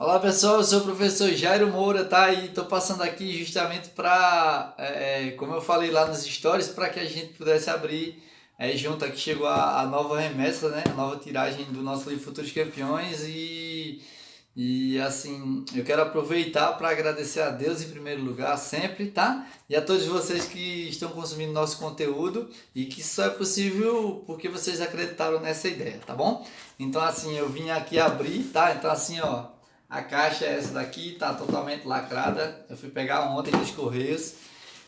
Olá pessoal, eu sou o professor Jairo Moura, tá? E tô passando aqui justamente para, como eu falei lá nos stories, para que a gente pudesse abrir junto aqui. Chegou a nova remessa, né? A nova tiragem do nosso livro Futuros Campeões e assim, eu quero aproveitar para agradecer a Deus em primeiro lugar, sempre, tá? E a todos vocês que estão consumindo nosso conteúdo e que só é possível porque vocês acreditaram nessa ideia, tá bom? Então assim, eu vim aqui abrir, tá? Então assim, ó. A caixa é essa daqui, tá totalmente lacrada. Eu fui pegar ontem dos Correios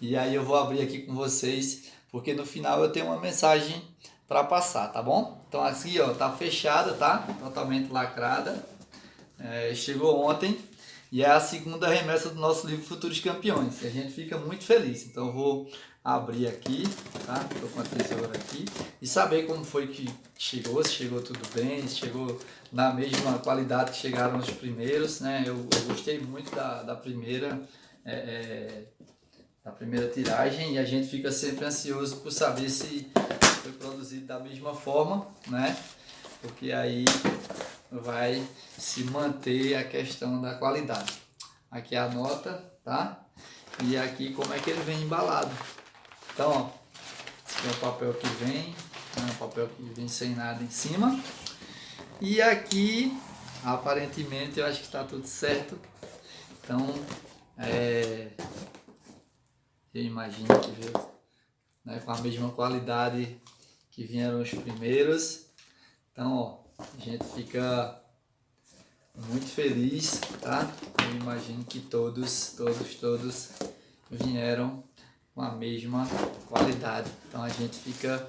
e aí eu vou abrir aqui com vocês, porque no final eu tenho uma mensagem para passar, tá bom? Então aqui, ó, tá fechada, tá? Totalmente lacrada. Chegou ontem e é a segunda remessa do nosso livro Futuros Campeões. E a gente fica muito feliz. Então eu vou abrir aqui, tá? Tô com a tesoura aqui e saber como foi que chegou, se chegou tudo bem, se chegou na mesma qualidade que chegaram os primeiros, né? Eu gostei muito da primeira é, é, da primeira tiragem e a gente fica sempre ansioso por saber se foi produzido da mesma forma, né? Porque aí vai se manter a questão da qualidade. Aqui é a nota, tá? E aqui como é que ele vem embalado. Então, ó, esse aqui é o papel que vem, né? O papel que vem sem nada em cima. E aqui, aparentemente, eu acho que está tudo certo. Então, eu imagino que veio, né, com a mesma qualidade que vieram os primeiros. Então, ó, a gente fica muito feliz, tá? Eu imagino que todos vieram com a mesma qualidade. Então a gente fica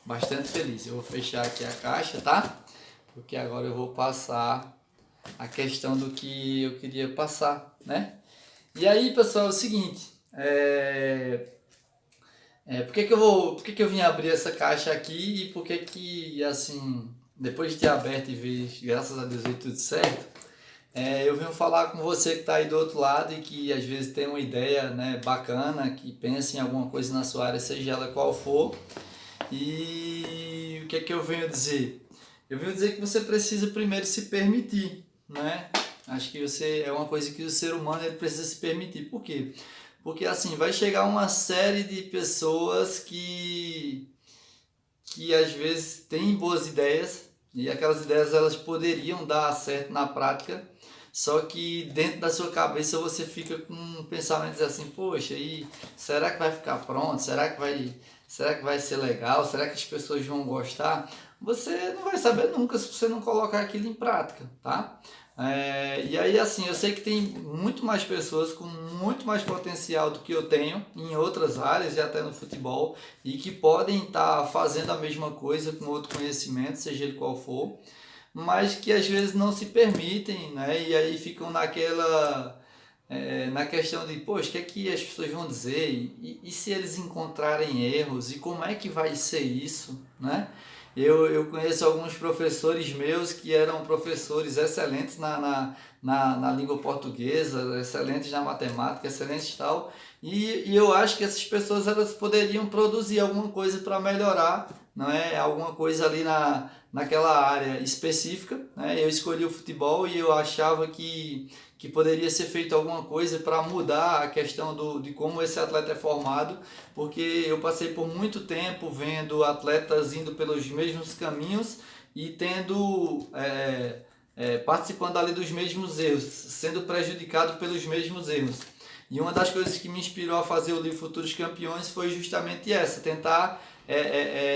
bastante feliz. Eu vou fechar aqui a caixa, tá? Porque agora eu vou passar a questão do que eu queria passar, né? E aí, pessoal, é o seguinte, por que eu vim abrir essa caixa aqui e por que assim, depois de ter aberto e ver, graças a Deus, veio tudo certo, eu venho falar com você que está aí do outro lado e que às vezes tem uma ideia, né, bacana, que pensa em alguma coisa na sua área, seja ela qual for. E o que é que eu venho dizer? Eu venho dizer que você precisa primeiro se permitir, né? Acho que você é uma coisa que o ser humano ele precisa se permitir. Por quê? Porque assim, vai chegar uma série de pessoas que às vezes têm boas ideias e aquelas ideias elas poderiam dar certo na prática, só que dentro da sua cabeça você fica com pensamentos assim, poxa, e será que vai ficar pronto? Será que vai ser legal? Será que as pessoas vão gostar? Você não vai saber nunca se você não colocar aquilo em prática, tá? E aí assim, eu sei que tem muito mais pessoas com muito mais potencial do que eu tenho em outras áreas e até no futebol e que podem estar fazendo a mesma coisa com outro conhecimento, seja ele qual for, mas que às vezes não se permitem, né? E aí ficam na questão de, poxa, o que é que as pessoas vão dizer? E se eles encontrarem erros? E como é que vai ser isso, né? Eu conheço alguns professores meus que eram professores excelentes na língua portuguesa, excelentes na matemática, excelentes tal, e eu acho que essas pessoas elas poderiam produzir alguma coisa para melhorar, não é? Alguma coisa ali naquela área específica, né? Eu escolhi o futebol e eu achava que poderia ser feito alguma coisa para mudar a questão de como esse atleta é formado, porque eu passei por muito tempo vendo atletas indo pelos mesmos caminhos e tendo participando ali dos mesmos erros, sendo prejudicado pelos mesmos erros. E uma das coisas que me inspirou a fazer o livro Futuros Campeões foi justamente essa, tentar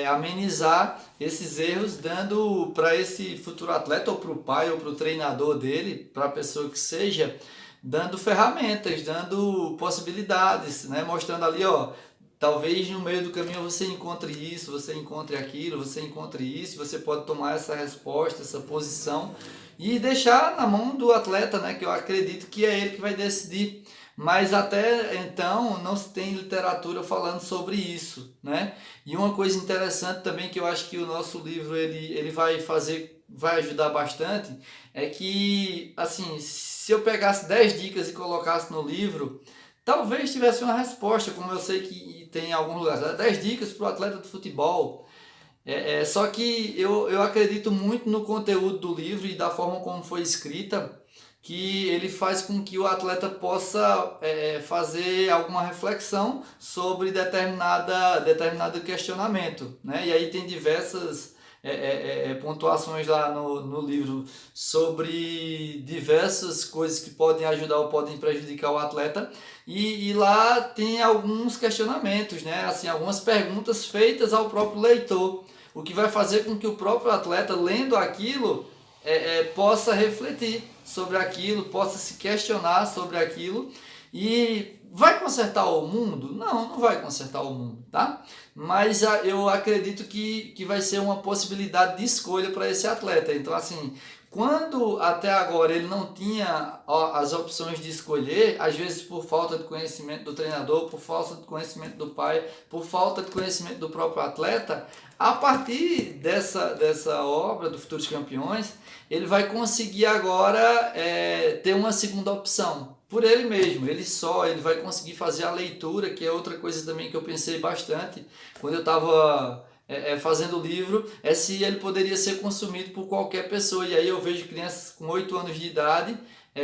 amenizar esses erros, dando para esse futuro atleta, ou para o pai, ou para o treinador dele, para a pessoa que seja, dando ferramentas, dando possibilidades, né? Mostrando ali, ó, talvez no meio do caminho você encontre isso, você encontre aquilo, você encontre isso, você pode tomar essa resposta, essa posição e deixar na mão do atleta, né? Que eu acredito que é ele que vai decidir. Mas até então não se tem literatura falando sobre isso, né? E uma coisa interessante também que eu acho que o nosso livro ele vai fazer, vai ajudar bastante, é que assim, se eu pegasse 10 dicas e colocasse no livro, talvez tivesse uma resposta, como eu sei que tem em alguns lugares, 10 dicas para o atleta de futebol. Só que eu acredito muito no conteúdo do livro e da forma como foi escrita, que ele faz com que o atleta possa fazer alguma reflexão sobre determinado questionamento, né? E aí tem diversas pontuações lá no livro sobre diversas coisas que podem ajudar ou podem prejudicar o atleta, e lá tem alguns questionamentos, né? Assim, algumas perguntas feitas ao próprio leitor, o que vai fazer com que o próprio atleta, lendo aquilo, possa refletir sobre aquilo, possa se questionar sobre aquilo. E vai consertar o mundo? Não, não vai consertar o mundo, tá? Mas eu acredito que vai ser uma possibilidade de escolha para esse atleta. Então, assim, quando até agora ele não tinha as opções de escolher, às vezes por falta de conhecimento do treinador, por falta de conhecimento do pai, por falta de conhecimento do próprio atleta, a partir dessa obra do Futuros Campeões, ele vai conseguir agora ter uma segunda opção por ele mesmo. Ele vai conseguir fazer a leitura, que é outra coisa também que eu pensei bastante quando eu estava fazendo o livro, se ele poderia ser consumido por qualquer pessoa. E aí eu vejo crianças com 8 anos de idade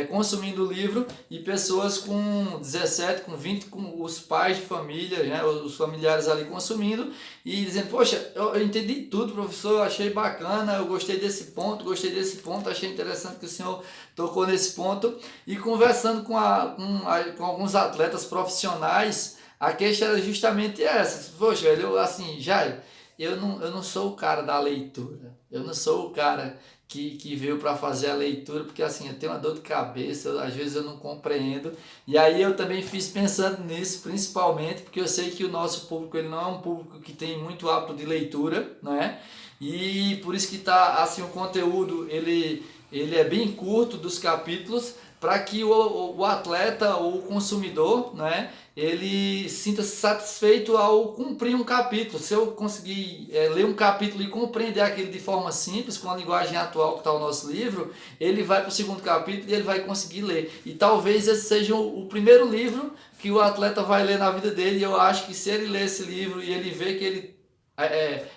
consumindo o livro, e pessoas com 17, com 20, com os pais de família, né, os familiares ali consumindo, e dizendo: poxa, eu entendi tudo, professor, eu achei bacana, eu gostei desse ponto, achei interessante que o senhor tocou nesse ponto. E conversando com alguns atletas profissionais, a queixa era justamente essa: poxa, velho, assim, Jair, eu não sou o cara da leitura, eu não sou o cara que veio para fazer a leitura, porque assim, eu tenho uma dor de cabeça, às vezes eu não compreendo. E aí eu também fiz pensando nisso, principalmente porque eu sei que o nosso público, ele não é um público que tem muito hábito de leitura, não é? E por isso que tá assim, o conteúdo ele é bem curto dos capítulos, para que o atleta ou o consumidor, né, ele sinta-se satisfeito ao cumprir um capítulo. Se eu conseguir ler um capítulo e compreender aquele de forma simples, com a linguagem atual que está o nosso livro, ele vai para o segundo capítulo e ele vai conseguir ler. E talvez esse seja o primeiro livro que o atleta vai ler na vida dele. E eu acho que se ele ler esse livro e ele ver que ele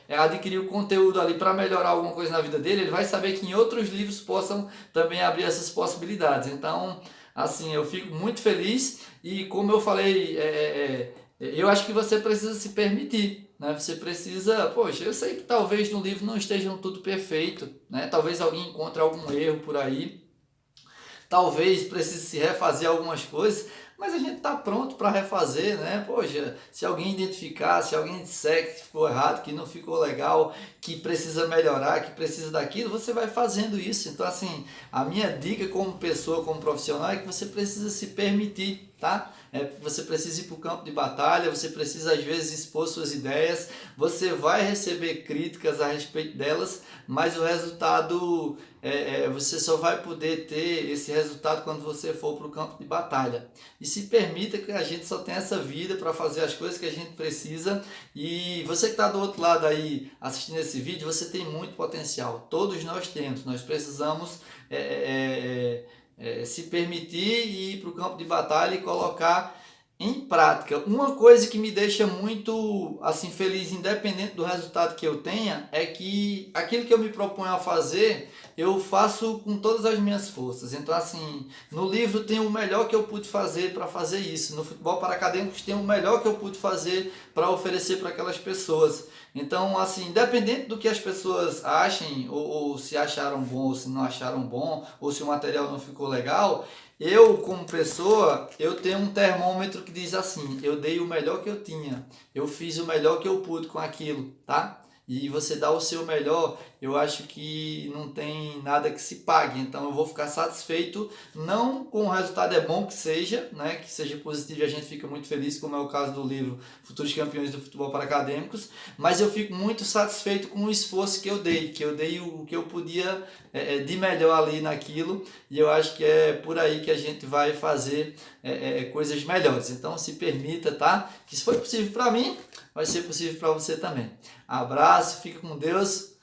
adquirir o conteúdo ali para melhorar alguma coisa na vida dele, ele vai saber que em outros livros possam também abrir essas possibilidades. Então, assim, eu fico muito feliz, e como eu falei, eu acho que você precisa se permitir, né? Você precisa, poxa, eu sei que talvez no livro não esteja tudo perfeito, né? Talvez alguém encontre algum erro por aí, talvez precise se refazer algumas coisas, mas a gente está pronto para refazer, né? Poxa, se alguém identificar, se alguém disser que ficou errado, que não ficou legal, que precisa melhorar, que precisa daquilo, você vai fazendo isso. Então, assim, a minha dica como pessoa, como profissional, é que você precisa se permitir, tá? Você precisa ir para o campo de batalha, você precisa às vezes expor suas ideias, você vai receber críticas a respeito delas, mas o resultado, você só vai poder ter esse resultado quando você for para o campo de batalha. E se permita, que a gente só tem essa vida para fazer as coisas que a gente precisa. E você que está do outro lado aí assistindo esse vídeo, você tem muito potencial, todos nós temos, nós precisamos se permitir ir para o campo de batalha e colocar em prática. Uma coisa que me deixa muito assim feliz, independente do resultado que eu tenha, é que aquilo que eu me proponho a fazer, eu faço com todas as minhas forças. Então, assim, no livro tem o melhor que eu pude fazer para fazer isso. No Futebol para Acadêmicos tem o melhor que eu pude fazer para oferecer para aquelas pessoas. Então, assim, independente do que as pessoas achem, ou se acharam bom, ou se não acharam bom, ou se o material não ficou legal, eu, como pessoa, eu tenho um termômetro que diz assim: eu dei o melhor que eu tinha, eu fiz o melhor que eu pude com aquilo, tá? E você dá o seu melhor, eu acho que não tem nada que se pague. Então eu vou ficar satisfeito, não com o resultado, é bom que seja, né, que seja positivo, e a gente fica muito feliz, como é o caso do livro Futuros Campeões do Futebol para Acadêmicos, mas eu fico muito satisfeito com o esforço que eu dei o que eu podia de melhor ali naquilo, e eu acho que é por aí que a gente vai fazer coisas melhores. Então se permita, tá? Que se foi possível para mim, vai ser possível para você também. Abraço, fica com Deus.